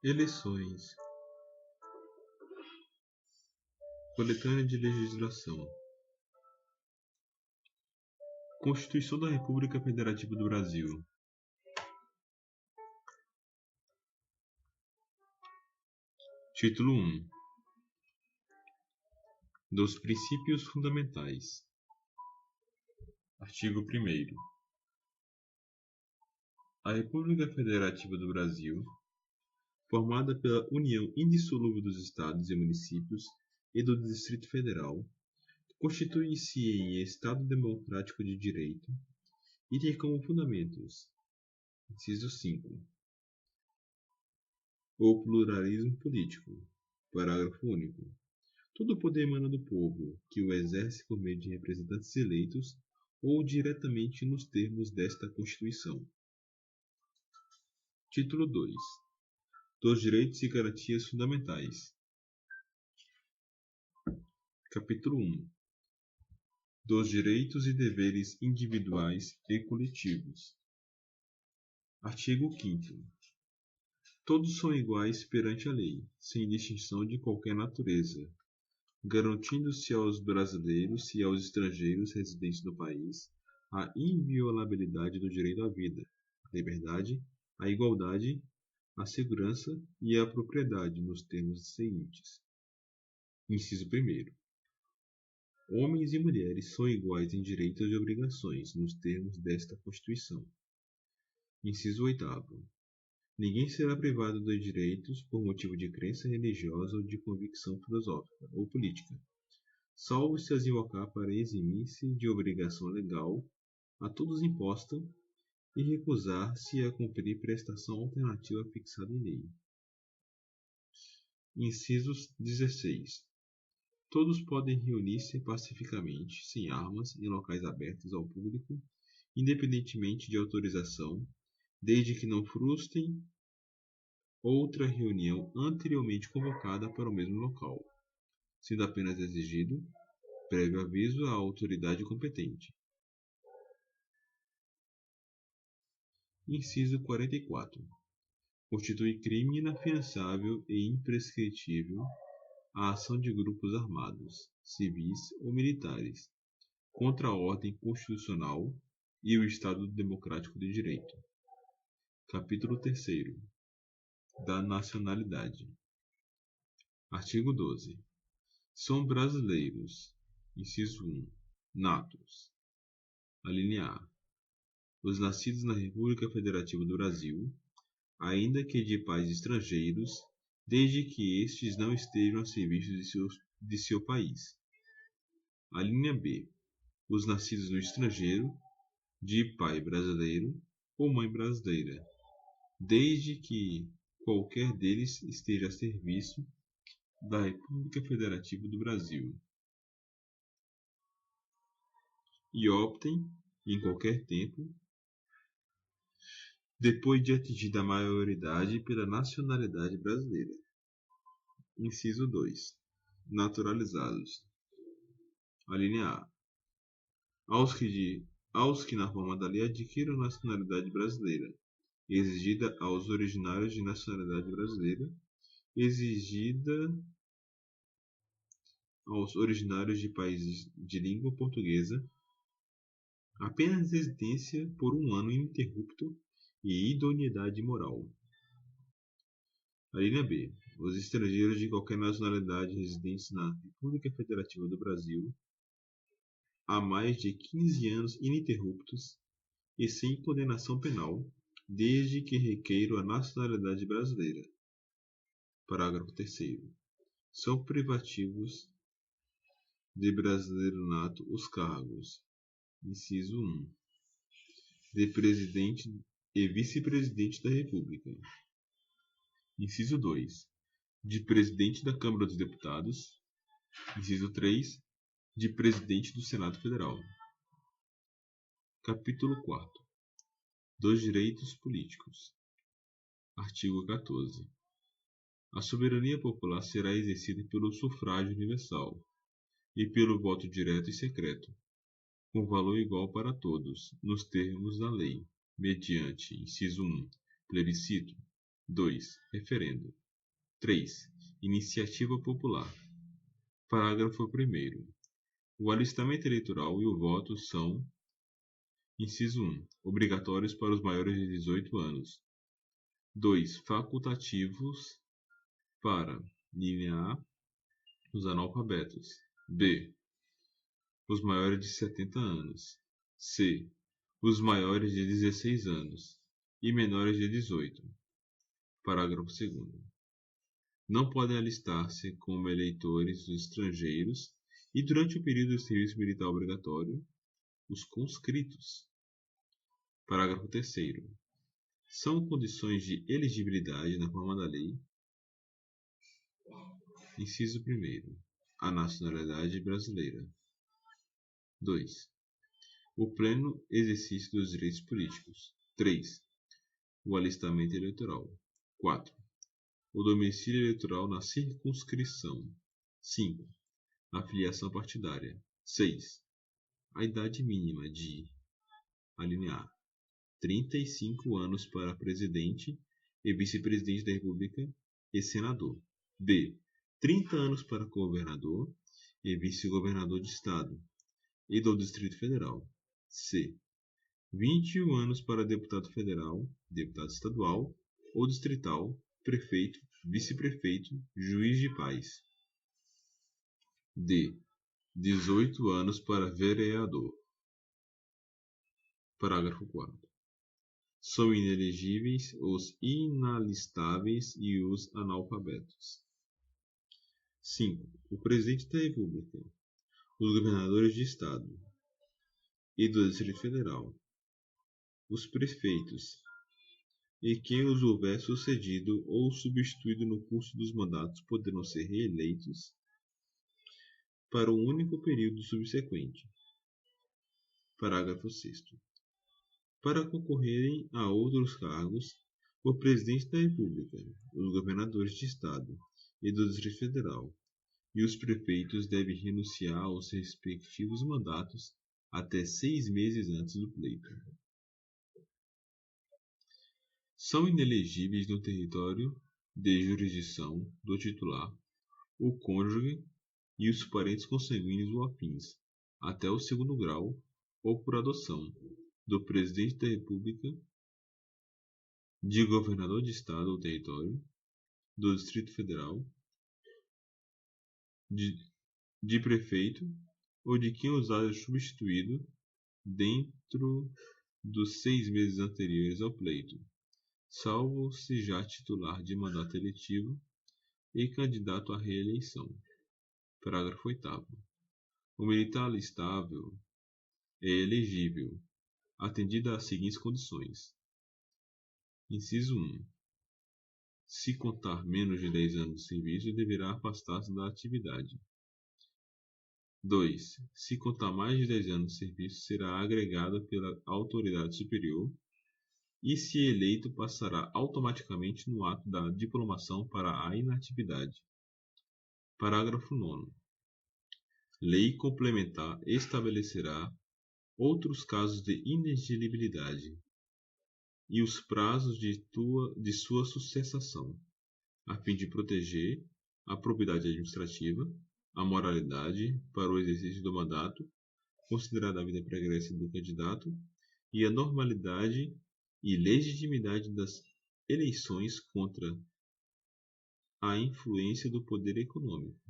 Eleições. Coletânea de legislação. Constituição da República Federativa do Brasil. Título 1. Dos princípios fundamentais. Artigo 1º. A República Federativa do Brasil, formada pela união indissolúvel dos Estados e municípios e do Distrito Federal, constitui-se em Estado democrático de direito e tem como fundamentos: inciso 5. O pluralismo político. Parágrafo único. Todo poder emana do povo, que o exerce por meio de representantes eleitos ou diretamente nos termos desta Constituição. Título 2. Dos direitos e garantias fundamentais. Capítulo 1. Dos direitos e deveres individuais e coletivos. Artigo 5º. Todos são iguais perante a lei, sem distinção de qualquer natureza, garantindo-se aos brasileiros e aos estrangeiros residentes no país a inviolabilidade do direito à vida, à liberdade, à igualdade, à segurança e à propriedade nos termos seguintes. Inciso 1º. Homens e mulheres são iguais em direitos e obrigações nos termos desta Constituição. Inciso 8º. Ninguém será privado dos direitos por motivo de crença religiosa ou de convicção filosófica ou política, salvo se as invocar para eximir-se de obrigação legal a todos imposta e recusar-se a cumprir prestação alternativa fixada em lei. Inciso 16. Todos podem reunir-se pacificamente, sem armas, em locais abertos ao público, independentemente de autorização, desde que não frustrem outra reunião anteriormente convocada para o mesmo local, sendo apenas exigido prévio aviso à autoridade competente. Inciso 44. Constitui crime inafiançável e imprescritível a ação de grupos armados, civis ou militares, contra a ordem constitucional e o Estado democrático de direito. Capítulo 3º. Da nacionalidade. Artigo 12. São brasileiros. Inciso 1. Natos. Alínea A. Os nascidos na República Federativa do Brasil, ainda que de pais estrangeiros, desde que estes não estejam a serviço de seu país. Alínea B. Os nascidos no estrangeiro, de pai brasileiro ou mãe brasileira, desde que qualquer deles esteja a serviço da República Federativa do Brasil e optem, em qualquer tempo, depois de atingida a maioridade, pela nacionalidade brasileira. Inciso 2. Naturalizados. Alínea A. Aos que na forma da lei adquiram nacionalidade brasileira, exigida aos originários de nacionalidade brasileira, exigida aos originários de países de língua portuguesa, apenas residência por 1 ano ininterrupto e idoneidade moral. Alínea B. Os estrangeiros de qualquer nacionalidade residentes na República Federativa do Brasil há mais de 15 anos ininterruptos e sem condenação penal, desde que requeiram a nacionalidade brasileira. Parágrafo 3º. São privativos de brasileiro nato os cargos: inciso 1. De presidente e vice-presidente da República. Inciso 2. De presidente da Câmara dos Deputados. Inciso 3. De presidente do Senado Federal. Capítulo 4. Dos direitos políticos. Artigo 14. A soberania popular será exercida pelo sufrágio universal e pelo voto direto e secreto, com valor igual para todos, nos termos da lei, mediante, inciso 1, plebiscito, 2. Referendo. 3. Iniciativa popular. Parágrafo 1º. O alistamento eleitoral e o voto são: inciso 1. Obrigatórios para os maiores de 18 anos. 2. Facultativos para: linha A, os analfabetos. B. Os maiores de 70 anos. C. Os maiores de 16 anos e menores de 18. Parágrafo 2º. Não podem alistar-se como eleitores os estrangeiros e, durante o período do serviço militar obrigatório, os conscritos. Parágrafo 3º. São condições de elegibilidade na forma da lei: inciso 1º. A nacionalidade brasileira. 2. O pleno exercício dos direitos políticos. 3. O alistamento eleitoral. 4. O domicílio eleitoral na circunscrição. 5. A filiação partidária. 6. A idade mínima de: alínea A, 35 anos para presidente e vice-presidente da República e senador. B. 30 anos para governador e vice-governador de estado e do Distrito Federal. C. 21 anos para deputado federal, deputado estadual ou distrital, prefeito, vice-prefeito, juiz de paz. D. 18 anos para vereador. Parágrafo 4º. São inelegíveis os inalistáveis e os analfabetos. 5. O Presidente da República, os governadores de Estado e do Distrito Federal, os prefeitos e quem os houver sucedido ou substituído no curso dos mandatos poderão ser reeleitos para um único período subsequente. Parágrafo 6º. Para concorrerem a outros cargos, o Presidente da República, os governadores de Estado e do Distrito Federal e os prefeitos devem renunciar aos respectivos mandatos até 6 meses antes do pleito. São inelegíveis no território de jurisdição do titular o cônjuge e os parentes consanguíneos ou afins, até o 2º grau, ou por adoção, do Presidente da República, de governador de estado ou território, do Distrito Federal, de prefeito ou de quem os haja substituído dentro dos 6 meses anteriores ao pleito, salvo se já titular de mandato eletivo e candidato à reeleição. Parágrafo 8º. O militar alistável é elegível, atendida às seguintes condições: inciso 1. Se contar menos de 10 anos de serviço, deverá afastar-se da atividade. 2. Se contar mais de 10 anos de serviço, será agregado pela autoridade superior e, se eleito, passará automaticamente no ato da diplomação para a inatividade. Parágrafo 9º. Lei complementar estabelecerá outros casos de inelegibilidade e os prazos de sua sucessão, a fim de proteger a probidade administrativa, a moralidade para o exercício do mandato, considerada a vida pregressa do candidato, e a normalidade e legitimidade das eleições contra a influência do poder econômico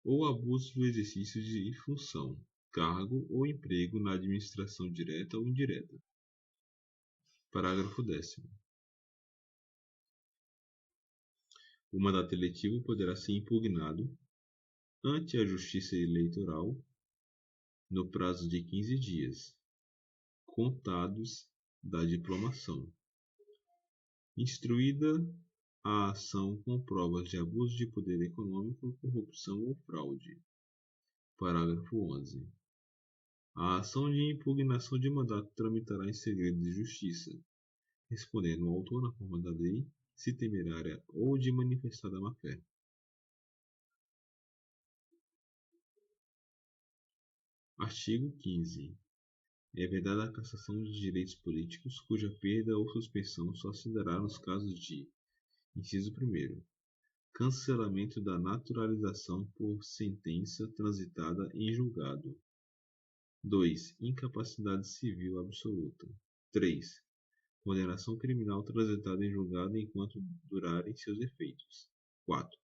ou abuso do exercício de função, cargo ou emprego na administração direta ou indireta. Parágrafo 10º. O mandato eletivo poderá ser impugnado ante a Justiça Eleitoral no prazo de 15 dias, contados da diplomação, instruída a ação com provas de abuso de poder econômico, corrupção ou fraude. Parágrafo 11. A ação de impugnação de mandato tramitará em segredo de justiça, respondendo o autor na forma da lei, se temerária ou de manifestada má-fé. Artigo 15. É vedada a cassação de direitos políticos, cuja perda ou suspensão só se dará nos casos de Inciso 1º. Cancelamento da naturalização por sentença transitada em julgado. 2. Incapacidade civil absoluta. 3. Condenação criminal transitada em julgado enquanto durarem seus efeitos. 4.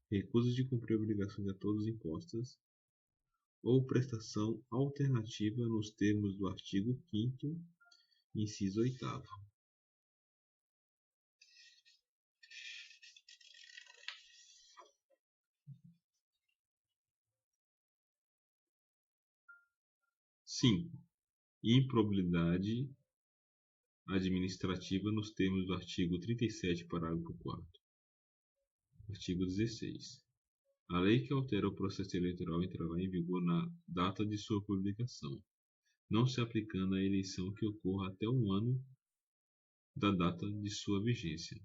Recusa de cumprir obrigações a todos impostas ou prestação alternativa nos termos do artigo 5º, inciso 8º. Cinco. Improbidade administrativa nos termos do artigo 37, parágrafo 4º. Artigo 16. A lei que altera o processo eleitoral entrará em vigor na data de sua publicação, não se aplicando à eleição que ocorra até um ano da data de sua vigência.